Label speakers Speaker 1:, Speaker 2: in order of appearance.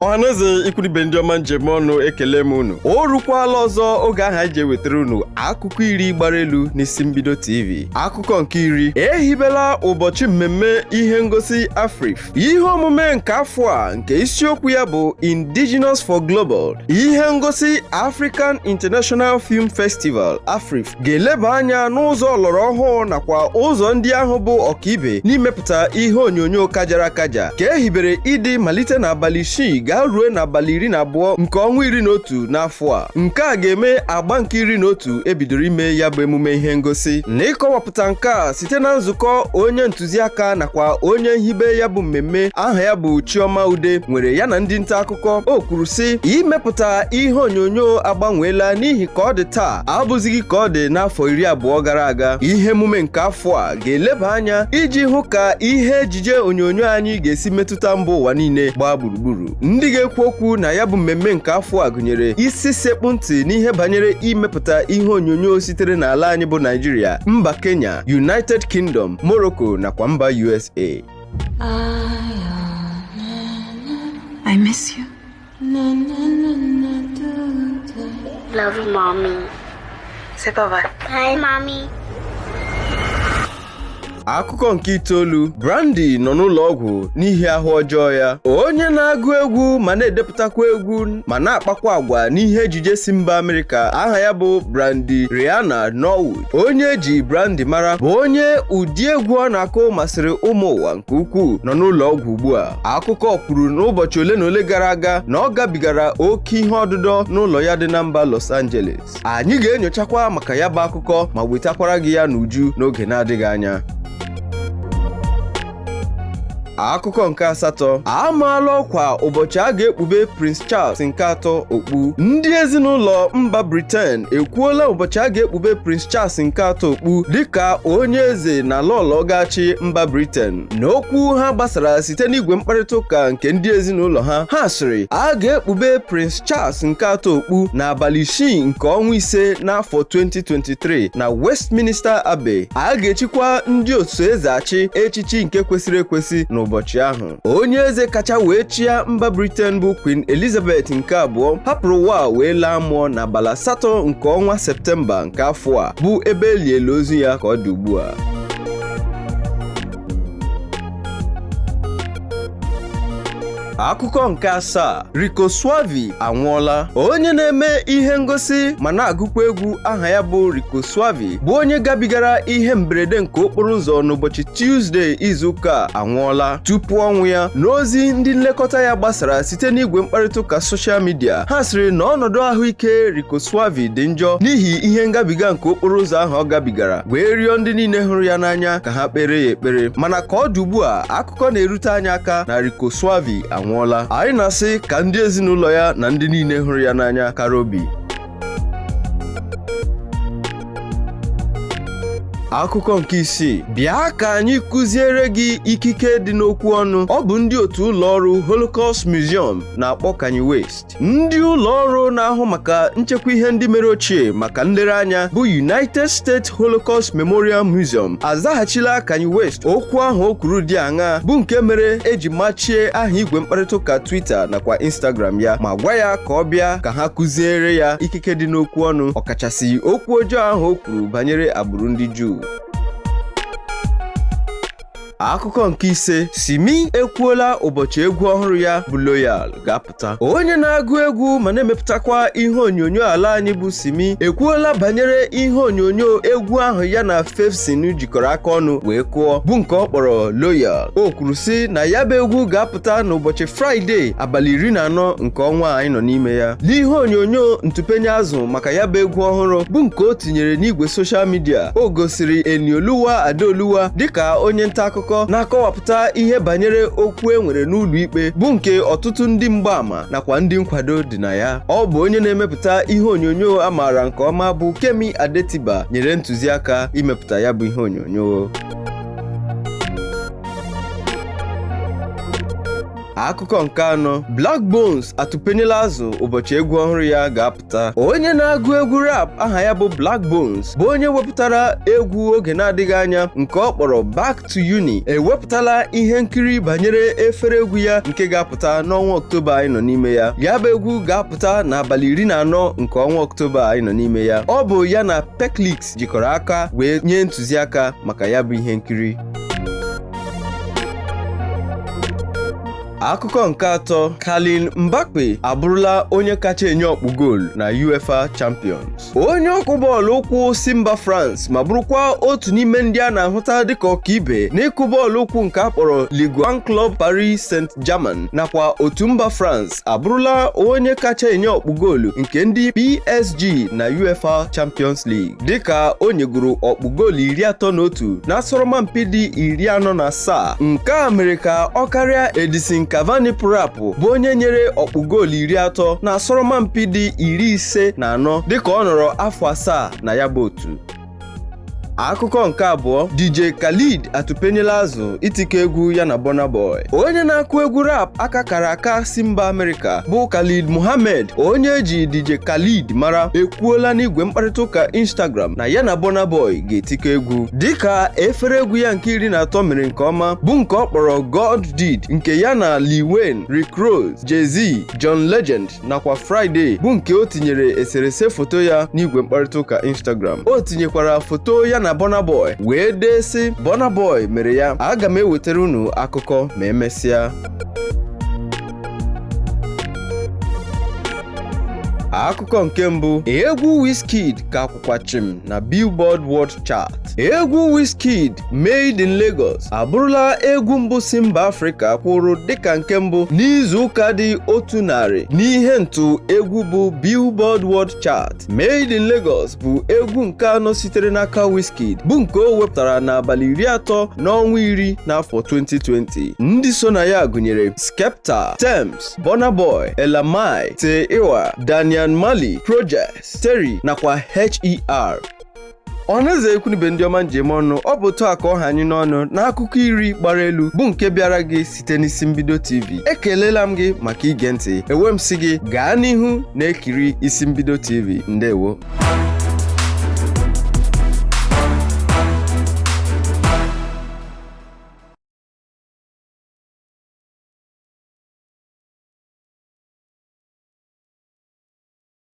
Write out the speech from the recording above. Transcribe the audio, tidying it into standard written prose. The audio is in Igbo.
Speaker 1: Ọhaneze ikwuribe ndị ọma njem ọnụ ekele m unu. O rukwala ọzọ oge aha ije wetara unu akụkọ iri gbara elu n'isi mbido TV. Akụkọ nke iri, ehibela ụbọchị mmemme ihe ngosi AFRIFF. Ihe omume nke afọ a nke isiokwu ya bụ Indigenous for Global. Ihe ngosi African International Film Festival AFRIFF ga-eleba anya n'ụzọ ọlọrọ ọhụụ nakwa ụzọ ndị ahụ bụ ọkaibe n'imepụta ihe onyonyo kajara akaja ka ehibere ịdị malite n'abalị 6 gaa ruo n'abalị 12 nke ọnwa 11 n'afọ a. Nke a ga-eme agba nke 11 ebidoro ime ya bụ emume ihe ngosi. N'ịkọwapụta nke a site na nzukọ onye ntụziaka nakwa onye nhibe ya bụ mmemme aha ya bụ Chioma Ude nwere ya na ndị nta akụkọ, o kwuru sị imepụta ihe onyonyo agbanweela n'ihi ka ọ dị taa abụzighị ka ọ dị n'afọ 20 gara aga. Ihe emume nke afọ a ga-eleba anya iji hụ ka ihe ejije onyonyo anyị ga-esi metụta mba ụwa niile gbaa gburugburu. Ndị ga-ekwu okwu na ya bụ mmemme nke afọ a gụnyere isi sekpụ ntị n'ihe banyere imepụta ihe onyonyo sitere n'ala anyị bụ Nigeria, mba Kenya, United Kingdom, Morocco nakwa mba USA.
Speaker 2: I miss you.
Speaker 3: Love you, Mommy.
Speaker 2: Say bye-bye.
Speaker 3: Bye, Mommy.
Speaker 1: Akụkọ nke itoolu, Brandy nọ n'ụlọ ọgwụ n'ihi ahụ ọjọọ ya. Onye na-agụ egwu ma na-edepụtakwa egwu ma na-akpakwa agwa n'ihe ejije si mba Amerịka aha ya bụ Brandy Rihanna Norwood, onye eji Brandy mara, bụ onye ụdị egwu ọ na-akụ masịrị ụmụ ụwa nke ukwuu, nọ n'ụlọ ọgwụ ugbu a. Akụkọ kwuru n'ụbọchị ole na ole gara aga na ọ gabigara oke ihe ọdụdọ n'ụlọ ya dị na mba Los Angeles. Anyị ga-enyochakwa maka ya bụ akụkọ ma wetakwara gị ya n'uju n'oge na-adịghị anya. Akụkọ nke asatọ, amaala ọkwa ụbọchị a ga-ekpube Prince Charles nke atọ okpu. Ndị ezinụlọ mba Britain ekwuola ụbọchị a ga-ekpube Prince Charles nke atọ okpu dịka onye eze na lọlọ gachi mba Britain. N'okwu ha gbasara site n'igwe mkparịta ụka nke ndị ezinụlọ ha sịrị a ga-ekpube Prince Charles nke atọ okpu n'abalị 6 nke ọnwa 5 n'afọ 2023 na Westminster Abbey. A ga-echikwa ndị otu eze achị echichi nke kwesịrị ekwesị n'ụbọchị ahụ. Onye eze kacha wee chịa mba Britain bụ Queen Elizabeth nke abụọ hapụrụ ụwa wee laa mmụọ n'abalị 8 nke ọnwa Septemba nke afọ a, bụ ebe eliela ozu ya ka ọ dị ugbu a. Akụkọ nke asaa, Rico Suave anwụọla. Onye na-eme ihe ngosi ma na-agụkwa egwu aha ya bụ Rico Suave bụ onye gabigara ihe mberede nke okporo ụzọ n'ụbọchị Tuesday izuụka anwụọla. Tupu ọnwụ ya, n'ozi ndị nlekọta ya gbasara site n'igwe mkparịta ụka soshal midia, ha sịrị na ọnọdụ ahụike Rico Suave dị njọ n'ihi ihe ngabiga nke okporo ụzọ ahụ ọ gabigara, wee rịọ ndị niile hụrụ ya n'anya ka ha kpere ya ekpere. Mana ka ọ dị ugbu a, akụkọ na-erute anyị aka na Rico Suave anwụọla. Anyị na-asị ka ndị ezinụlọ ya na ndị niile hụrụ ya n'anya kara obi. Akụkọ nke isii, bịa ka anyị kụziere gị ikike dị n'okwu ọnụ. Ọ bụ ndị otu ụlọ ọrụ Holocaust Museum na-akpọ Kanye West. Ndị ụlọ ọrụ na-ahụ maka nchekwa ihe ndị mere ochie maka nlereanya bụ United States Holocaust Memorial Museum azaghachila Kanye West okwu ahụ o kwuru dị aṅa, bụ nke mere eji machie aha igwe mkparịta ụka Twitter nakwa Instagram ya ma gwa ya ka ọ bịa ka ha kụziere ya ikike dị n'okwu ọnụ, ọkachasị okwu ọjọọ ahụ o kwuru banyere agbụrụ ndị Juu. Akụkọ nke ise, Simi ekwuola ụbọchị egwu ọhụrụ ya bụ Loyal ga-apụta. Onye na-agụ egwu ma na-emepụtakwa ihe onyonyo ala anyị bụ Simi ekwuola banyere ihe onyonyo egwu ahụ ya na Fefsin jikọrọ aka ọnụ wee kụọ, bụ nke ọ kpọrọ Loyal. O kwuru sị na ya bụ egwu ga-apụta n'ụbọchị Fraịde abalị 14 nke ọnwa anyị nọ n'ime ya. N'ihe onyonyo ntụpenye azụ maka ya bụ egwu ọhụrụ bụ nke o tinyere n'igwe soshal midia, o gosiri Enioluwa Adaoluwa dịka onye nta akụkọ na-akọwapụta ihe banyere okwu enwere n'ụlọ ikpe, bụ nke ọtụtụ ndị mgbaama nakwa ndị nkwado dị na ya. Ọ bụ onye na-emepụta ihe onyonyo a maara nke ọma bụ Kemi Adetiba nyere ntụziaka imepụta ya bụ ihe onyonyo. Akụkọ nke anọ, Black Bones atụpenyela azụ ụbọchị egwu ọhụrụ ya ga-apụta. Onye na-agụ egwu rap aha ya bụ Black Bones bụ onye wepụtara egwu oge na-adịghị anya nke ọ kpọrọ Back to Uni ewepụtala ihe nkiri banyere efere egwu ya nke ga-apụta n'ọnwa Ọktoba anyị nọ n'ime ya. Ya bụ egwu ga-apụta n'abalị 14 nke ọnwa Ọktoba anyị nọ n'ime ya. Ọ bụ ya na Peklix jikọrọ aka wee nye ntụziaka maka ya bụ ihe nkiri. Akụkọ nke atọ, Kylian Mbappe abụrụla onye kacha enye ọkpụ goolu na UEFA Champions. Onye ọkụ bọọlụ ụkwụ si mba France ma bụrụkwa otu n'ime ndị a na-ahụta dịka ọkaibe n'ịkụ bọọlụ ụkwụ nke akpọrọ Ligue 1 Club Paris Saint-Germain nakwa otu mba France abụrụla onye kacha enye ọkpụ goolu nke ndị PSG na UEFA Champions League dịka o nyegoro ọkpụ goolu 31 na asọrọmpi dị 47. Nke a mere ka ọ karịa Edison Cavani pụrụ apụ bụ onye nyere ọkpụ goolu 30 na asọrọmpi dị 54 dịka ọ nọrọ afọ 7 na ya bụ otu. Akụkọ nke abụọ, DJ Khalid atụpenyela azụ itike egwu ya na Burna Boy. Onye na-akụ egwu rap aka kara aka si mba Amerịka bụ Khalid Muhammad, onye eji DJ Khalid mara, ekwuola n'igwe mkparịta ụka Instagram na ya na Burna Boy ga-etike egwu dịka efere egwu ya nke 13 mere nke ọma bụ nke ọ kpọrọ God Did nke ya na Lil Wayne, Rick Ross, Jay-Z, John Legend nakwa Friday bụ nke o tinyere eserese foto ya n'igwe mkparịta ụka Instagram. O tinyekwara foto ya na Burna Boy wee dee sị, Burna Boy mere ya, aga m ewetara unu akụkọ ma emesịa. Akụkọ nke mbụ, egwu Wizkid ka akwụkwa chim na Billboard World Chart. Egwu Wizkid Made in Lagos abụrụla egwu mbụ si mba Afrịka kwụrụ dịka nke mbụ n'izu ụka dị 100 n'ihe ntụ egwu bụ Billboard World Chart. Made in Lagos bụ egwu nke anọ sitere n'aka Wizkid bụ nke o wepụtara n'abalị 30 n'ọnwa 10 n'afọ 2020. Ndị so na ya gụnyere Skepta, Tems, Burna Boy, Elamai, Teiwa, Daniel Mali, Project, Terry nakwa HER. Ọneze ekwunibe ndị ọma njem ọnụ, ọ bụ otu aka ọha anyị n'ọnụ n'akụkọ 10 gbara elu bụ nke bịara gị site n'isi mbido TV. Ekelela m gị maka ige ntị, ewe m sị gị gaa n'ihu na-ekiri isi mbido TV. Ndewo.